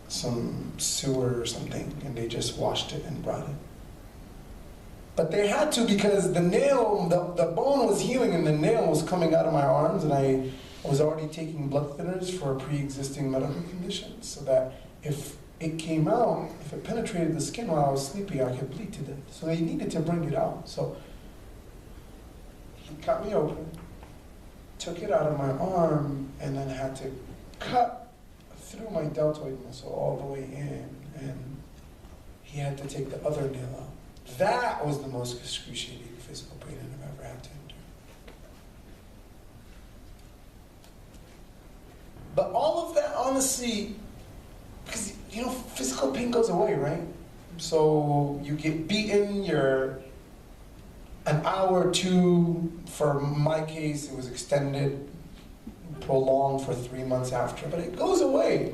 some sewer or something, and they just washed it and brought it. But they had to, because the nail, the bone was healing and the nail was coming out of my arms, and I was already taking blood thinners for a pre-existing medical condition, so that if it came out, if it penetrated the skin while I was sleeping, I could bleed to death. So they needed to bring it out. So he cut me open, took it out of my arm, and then had to cut through my deltoid muscle all the way in, and he had to take the other nail out. That was the most excruciating physical pain I've ever had to endure. But all of that, honestly, because, you know, physical pain goes away, right? So you get beaten, you're an hour or two, for my case, it was extended, prolonged for 3 months after, but it goes away.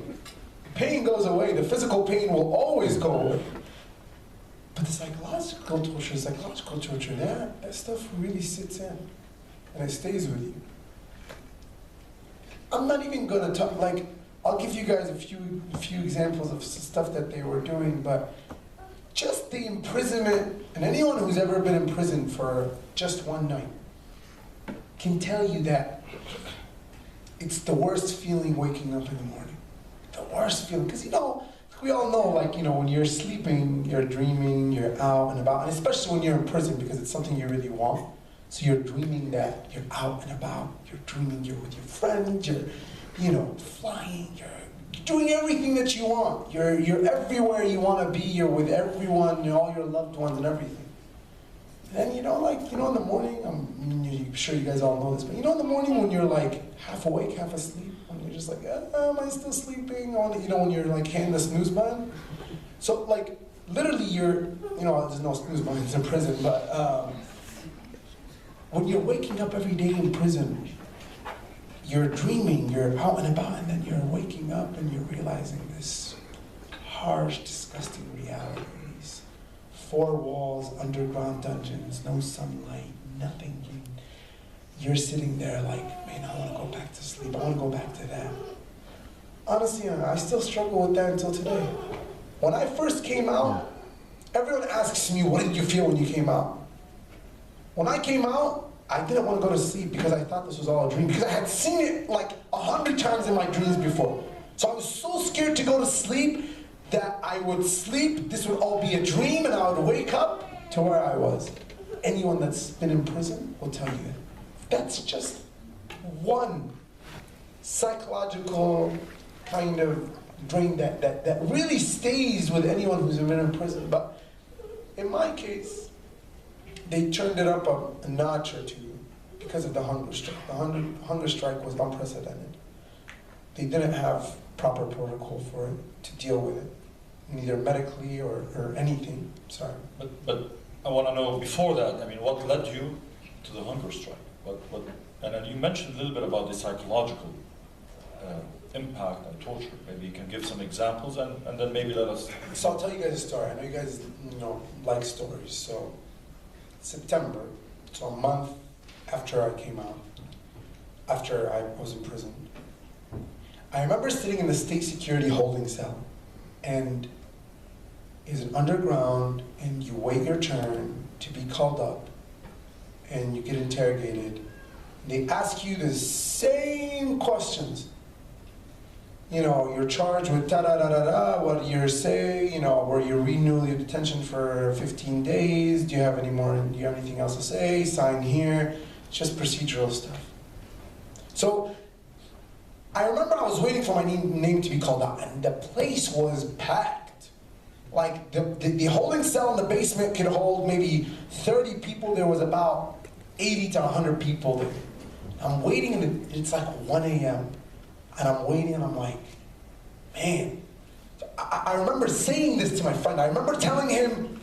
Pain goes away. The physical pain will always go away. But the psychological torture, that stuff really sits in, and it stays with you. I'm not even gonna talk, like, I'll give you guys a few examples of stuff that they were doing, but just the imprisonment, and anyone who's ever been in prison for just one night can tell you that it's the worst feeling waking up in the morning. The worst feeling, because, you know, we all know, like, you know, when you're sleeping, you're dreaming, you're out and about, and especially when you're in prison, because it's something you really want. So you're dreaming that you're out and about, you're dreaming you're with your friends, you're, you know, flying, you're doing everything that you want. You're everywhere you want to be, you're with everyone, you know, all your loved ones and everything. And then, you know, like, you know, in the morning, I'm sure you guys all know this, but you know in the morning when you're like half awake, half asleep, when you're just like, am I still sleeping? You know, when you're like hitting the snooze button. So like, literally you're, you know, there's no snooze button, it's in prison, but when you're waking up every day in prison, you're dreaming, you're out and about, and then you're waking up and you're realizing this harsh, disgusting reality. These 4 walls, underground dungeons, no sunlight, nothing. You're sitting there like, man, I want to go back to sleep. I want to go back to that. Honestly, I still struggle with that until today. When I first came out, everyone asks me, what did you feel when you came out? When I came out, I didn't want to go to sleep because I thought this was all a dream, because I had seen it like 100 times in my dreams before. So I was so scared to go to sleep that I would sleep, this would all be a dream, and I would wake up to where I was. Anyone that's been in prison will tell you that. That's just one psychological kind of drain that really stays with anyone who's been in prison. But in my case, they turned it up a notch or two because of the hunger strike. The hunger strike was unprecedented. They didn't have proper protocol for it to deal with it, neither medically or anything. Sorry. But I want to know, before that, I mean, what led you to the hunger strike? And then you mentioned a little bit about the psychological impact and torture. Maybe you can give some examples, and then maybe let us... So I'll tell you guys a story. I know you guys, you know, like stories. So September, so a month after I came out, after I was in prison, I remember sitting in the state security holding cell, and it's an underground, and you wait your turn to be called up, and you get interrogated. They ask you the same questions. You know, you're charged with da-da-da-da-da, what do you say, you know, were you renewed your detention for 15 days, do you have anything else to say, sign here, just procedural stuff. So, I remember I was waiting for my name to be called out, and the place was packed. Like, the holding cell in the basement could hold maybe 30 people, there was about 80 to 100 people there. I'm waiting, and it's like 1 a.m. And I'm waiting, and I'm like, man. I remember saying this to my friend. I remember telling him,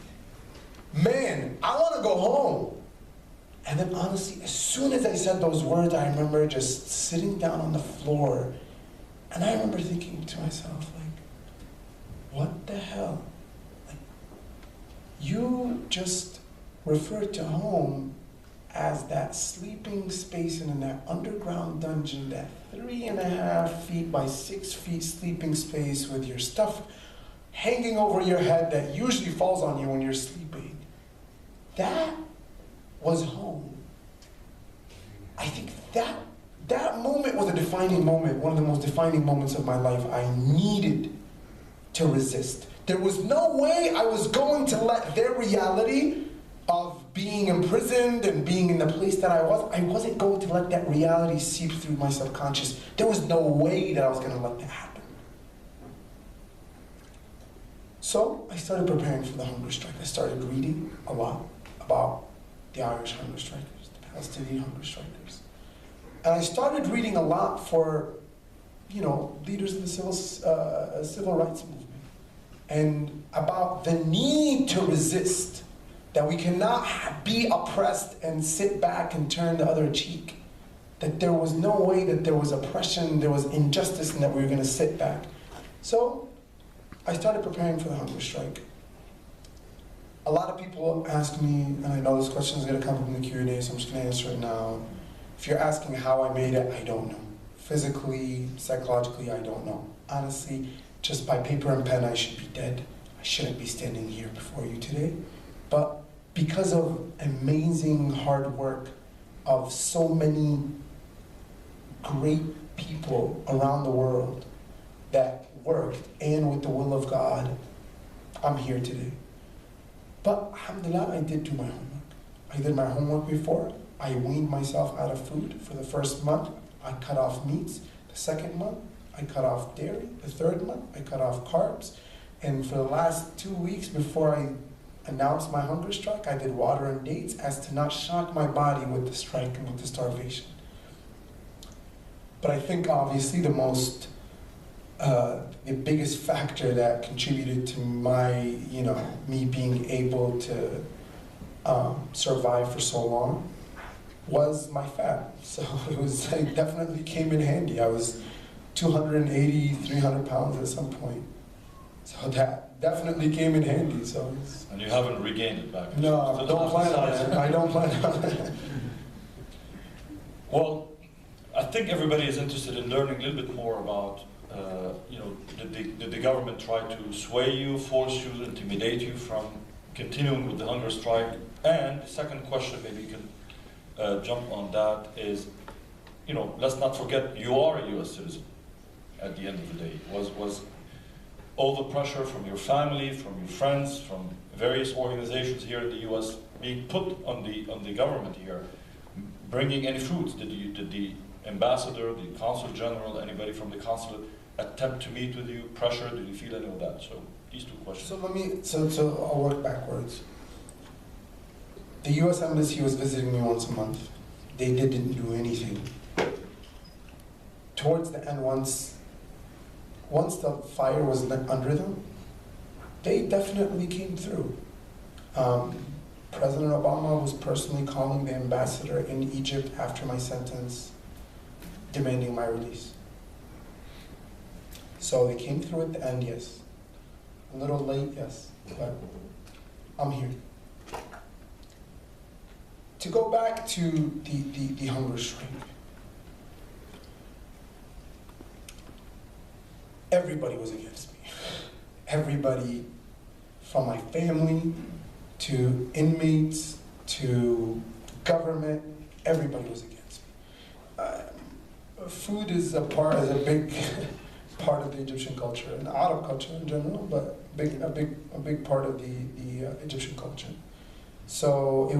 man, I want to go home. And then honestly, as soon as I said those words, I remember just sitting down on the floor. And I remember thinking to myself, like, what the hell? Like, you just referred to home as that sleeping space in that underground dungeon, that 3.5 feet by 6 feet sleeping space with your stuff hanging over your head that usually falls on you when you're sleeping. That was home. I think that moment was a defining moment, one of the most defining moments of my life. I needed to resist. There was no way I was going to let their reality of being imprisoned and being in the place that I wasn't going to let that reality seep through my subconscious. There was no way that I was going to let that happen. So I started preparing for the hunger strike. I started reading a lot about the Irish hunger strikers, the Palestinian hunger strikers. And I started reading a lot for, leaders of the civil rights movement, and about the need to resist, that we cannot be oppressed and sit back and turn the other cheek, that there was no way that there was oppression, there was injustice, and that we were going to sit back. So I started preparing for the hunger strike. A lot of people ask me, and I know this question is going to come up in the Q&A, so I'm just going to answer it now. If you're asking how I made it, I don't know. Physically, psychologically, I don't know. Honestly, just by paper and pen, I should be dead. I shouldn't be standing here before you today. But because of amazing hard work of so many great people around the world that worked, and with the will of God, I'm here today. But alhamdulillah, I did do my homework. I did my homework before. I weaned myself out of food. For the first month, I cut off meats. The second month, I cut off dairy. The third month, I cut off carbs. And for the last 2 weeks before I announced my hunger strike, I did water and dates as to not shock my body with the strike and with the starvation. But I think obviously the biggest factor that contributed to my, me being able to survive for so long was my fat. So it definitely came in handy. I was 280, 300 pounds at some point. So that definitely came in handy. So and you haven't regained it back? No, I don't plan on it. I don't plan on it. Well, I think everybody is interested in learning a little bit more about, did the government try to sway you, force you, intimidate you from continuing with the hunger strike? And the second question, maybe you can jump on that, is, let's not forget you are a U.S. citizen at the end of the day. Was all the pressure from your family, from your friends, from various organizations here in the U.S. being put on the government here, bringing any fruits? Did the ambassador, the consul general, anybody from the consulate attempt to meet with you, pressure? Did you feel any of that? So these two questions. So I'll work backwards. The U.S. Embassy was visiting me once a month. They didn't do anything. Towards the end, once the fire was lit under them, they definitely came through. President Obama was personally calling the ambassador in Egypt after my sentence, demanding my release. So they came through at the end, yes. A little late, yes, but I'm here. To go back to the hunger strike. Everybody was against me. Everybody, from my family to inmates to government, everybody was against me. Food is a big part of the Egyptian culture, and Arab culture in general, but a big part of the Egyptian culture. So it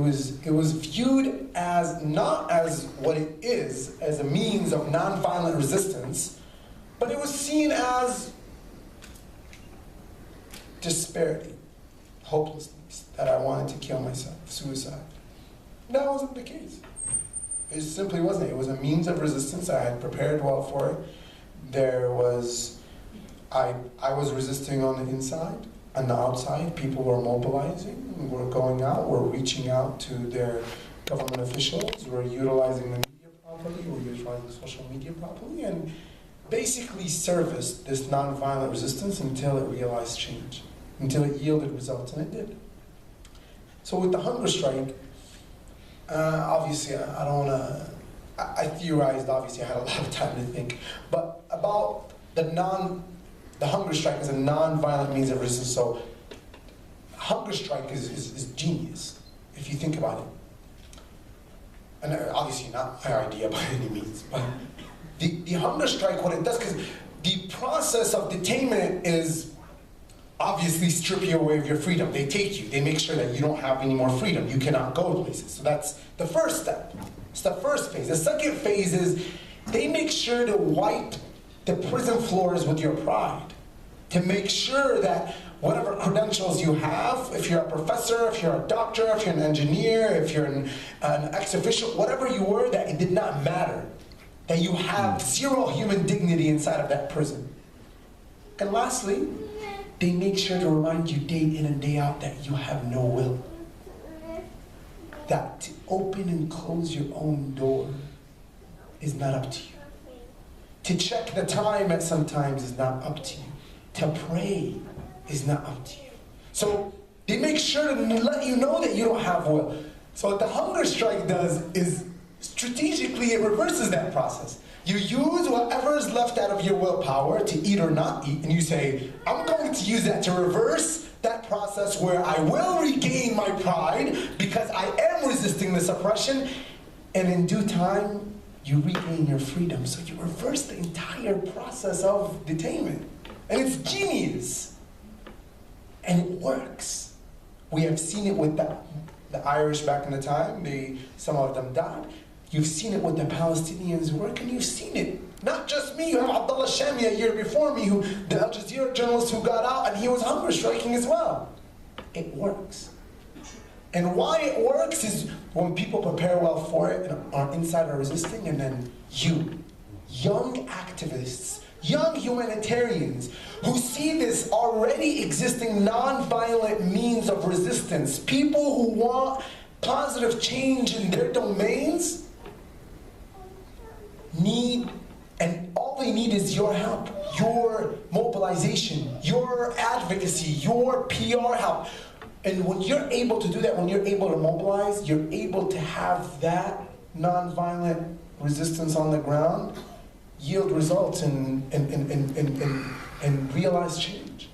was viewed as not as what it is, as a means of nonviolent resistance, but it was seen as disparity, hopelessness, that I wanted to kill myself, suicide. That wasn't the case. It simply wasn't. It was a means of resistance. I had prepared well for it. I was resisting on the inside. On the outside, people were mobilizing, were going out, were reaching out to their government officials, were utilizing the media properly, were utilizing social media properly, and basically serviced this nonviolent resistance until it realized change, until it yielded results, and it did. So with the hunger strike, Obviously, I don't want to. I theorized. Obviously, I had a lot of time to think, but about the hunger strike is a non-violent means of resistance. So, hunger strike is genius if you think about it. And obviously not my idea by any means, but the hunger strike, what it does, because the process of detainment is obviously strip you away of your freedom. They take you, they make sure that you don't have any more freedom. You cannot go places. So that's the first step. It's the first phase. The second phase is they make sure to wipe the prison floors with your pride. To make sure that whatever credentials you have, if you're a professor, if you're a doctor, if you're an engineer, if you're an ex-official, whatever you were, that it did not matter. That you have zero human dignity inside of that prison. And lastly, they make sure to remind you day in and day out that you have no will. That to open and close your own door is not up to you. To check the time at some times is not up to you. To pray is not up to you. So they make sure to let you know that you don't have will. So what the hunger strike does is strategically it reverses that process. You use whatever is left out of your willpower to eat or not eat, and you say, I'm going to use that to reverse that process where I will regain my pride because I am resisting this oppression, and in due time, you regain your freedom. So you reverse the entire process of detainment. And it's genius. And it works. We have seen it with the Irish back in the time. Some of them died. You've seen it with the Palestinians work, and you've seen it. Not just me. You have Abdullah Shami a year before me, the Al Jazeera journalist who got out, and he was hunger striking as well. It works. And why it works is when people prepare well for it and are inside or resisting, and then you, young activists, young humanitarians who see this already existing non-violent means of resistance, people who want positive change in their domains, and all they need is your help, your mobilization, your advocacy, your PR help. And when you're able to do that, when you're able to mobilize, you're able to have that non-violent resistance on the ground yield results and realize change.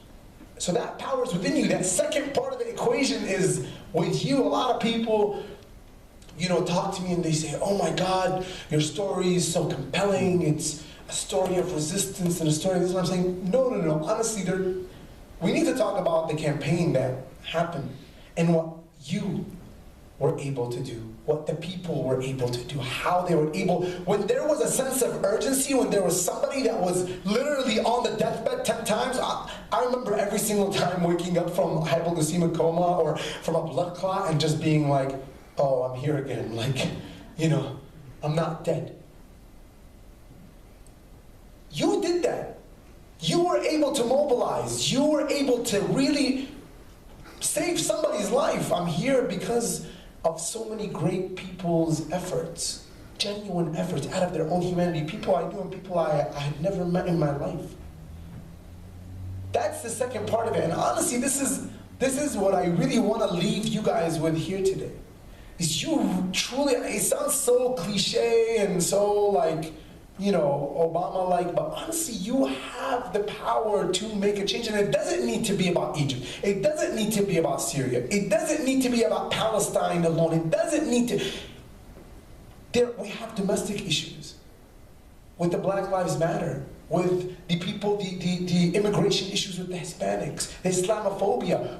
So that power is within you. That second part of the equation is with you. A lot of people, talk to me and they say, oh my God, your story is so compelling. It's a story of resistance and a story of this. And I'm saying, no. Honestly, we need to talk about the campaign that happened and what you were able to do, what the people were able to do, how they were able, when there was a sense of urgency, when there was somebody that was literally on the deathbed 10 times, I remember every single time waking up from hypoglycemic coma or from a blood clot and just being like, oh, I'm here again, I'm not dead. You did that. You were able to mobilize. You were able to really save somebody's life. I'm here because of so many great people's efforts, genuine efforts out of their own humanity, people I knew and people I had never met in my life. That's the second part of it. And honestly, this is what I really want to leave you guys with here today. Is you truly, it sounds so cliche and so Obama-like, but honestly, you have the power to make a change, and it doesn't need to be about Egypt. It doesn't need to be about Syria. It doesn't need to be about Palestine alone. It doesn't need to. We have domestic issues with the Black Lives Matter, with the people, the immigration issues with the Hispanics, the Islamophobia.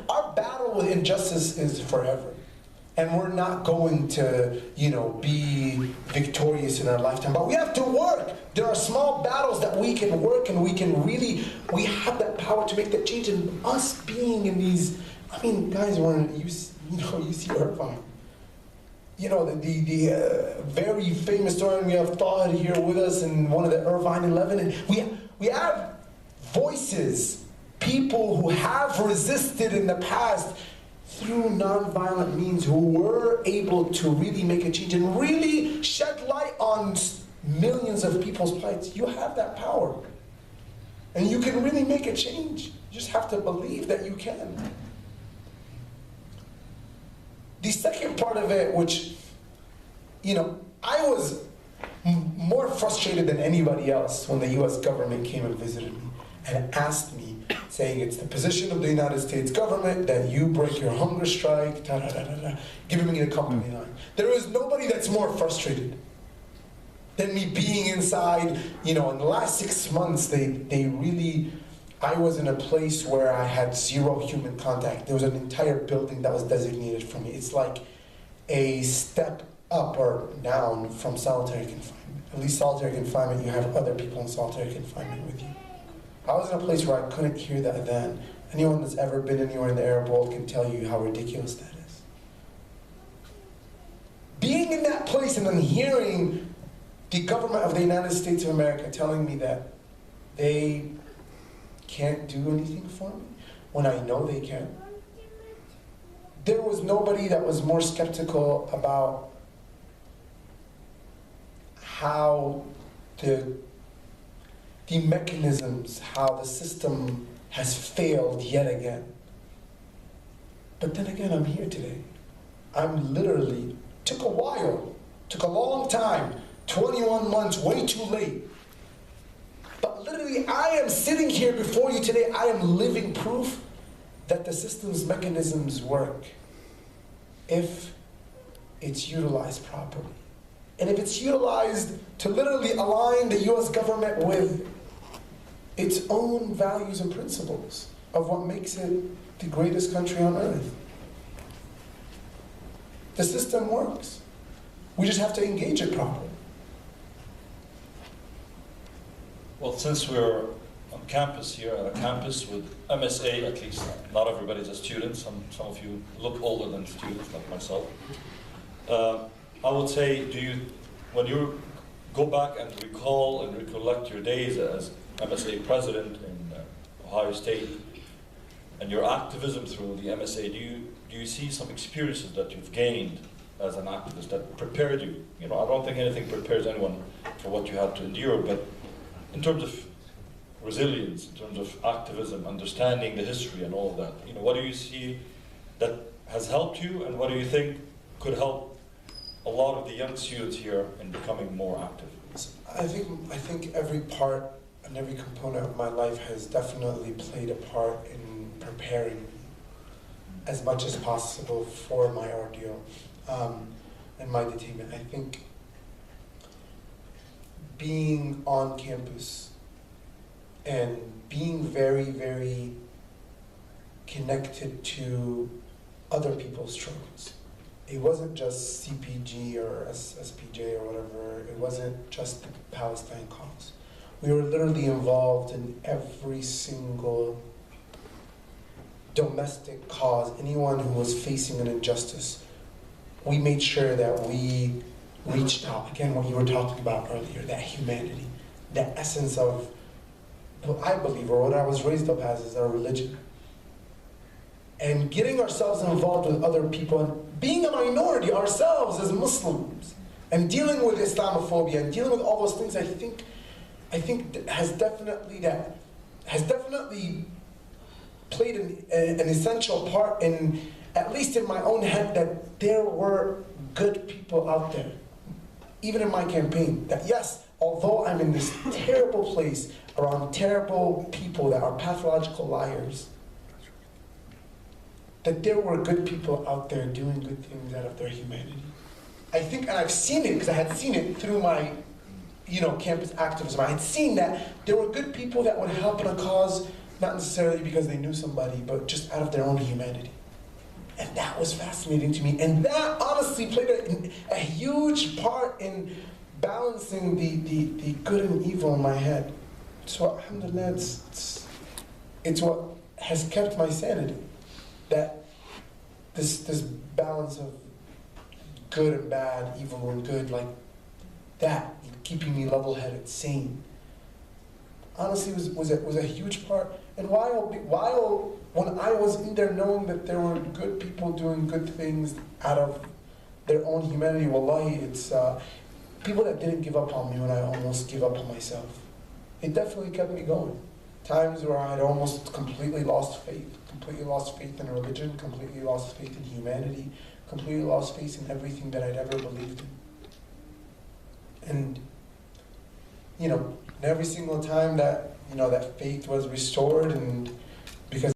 Our battle with injustice is forever. And we're not going to, be victorious in our lifetime. But we have to work. There are small battles that we can work, and we have that power to make that change. And us being in these, guys, when you see Irvine, the very famous historian, we have Tahir here with us, and one of the Irvine 11, and we have voices, people who have resisted in the past through nonviolent means, who were able to really make a change and really shed light on millions of people's plights. You have that power. And you can really make a change. You just have to believe that you can. The second part of it, which, I was more frustrated than anybody else when the US government came and visited me and asked me, saying it's the position of the United States government that you break your hunger strike, giving me a company line. There is nobody that's more frustrated than me being inside. In the last 6 months, they really, I was in a place where I had zero human contact. There was an entire building that was designated for me. It's like a step up or down from solitary confinement. At least solitary confinement, you have other people in solitary confinement with you. I was in a place where I couldn't hear the adhan. Anyone that's ever been anywhere in the Arab world can tell you how ridiculous that is. Being in that place and then hearing the government of the United States of America telling me that they can't do anything for me when I know they can. There was nobody that was more skeptical about how the mechanisms, how the system has failed yet again. But then again, I'm here today. I'm literally, took a while, took a long time, 21 months, way too late. But literally, I am sitting here before you today, I am living proof that the system's mechanisms work if it's utilized properly. And if it's utilized to literally align the US government with its own values and principles of what makes it the greatest country on earth. The system works. We just have to engage it properly. Well, since we're on campus here, at a campus with MSA, at least not everybody's a student, some of you look older than students, like myself. I would say, when you go back and recall and recollect your days as MSA president in Ohio State and your activism through the MSA, do you see some experiences that you've gained as an activist that prepared you? I don't think anything prepares anyone for what you had to endure, but in terms of resilience, in terms of activism, understanding the history and all of that, what do you see that has helped you, and what do you think could help a lot of the young students here in becoming more active? I think every part and every component of my life has definitely played a part in preparing me as much as possible for my ordeal and my detainment. I think being on campus and being very, very connected to other people's struggles. It wasn't just CPG or SPJ or whatever. It wasn't just the Palestine cause. We were literally involved in every single domestic cause, anyone who was facing an injustice. We made sure that we reached out. Again, what you were talking about earlier, that humanity, that essence of what I believe, or what I was raised up as, is our religion. And getting ourselves involved with other people, and being a minority ourselves as Muslims, and dealing with Islamophobia, and dealing with all those things, I think has definitely played an essential part in, at least in my own head, that there were good people out there, even in my campaign. That yes, although I'm in this terrible place around terrible people that are pathological liars, that there were good people out there doing good things out of their humanity. I think, and I've seen it because I had seen it through my, campus activism. I had seen that there were good people that would help in a cause, not necessarily because they knew somebody, but just out of their own humanity. And that was fascinating to me. And that honestly played a huge part in balancing the good and evil in my head. So alhamdulillah, it's what has kept my sanity. That this balance of good and bad, evil and good, like that, keeping me level-headed, sane, honestly was a huge part. And while when I was in there knowing that there were good people doing good things out of their own humanity, wallahi, it's people that didn't give up on me when I almost gave up on myself. It definitely kept me going. Times where I had almost completely lost faith in religion, completely lost faith in humanity, completely lost faith in everything that I'd ever believed in. And, you know, every single time that, you know, that faith was restored and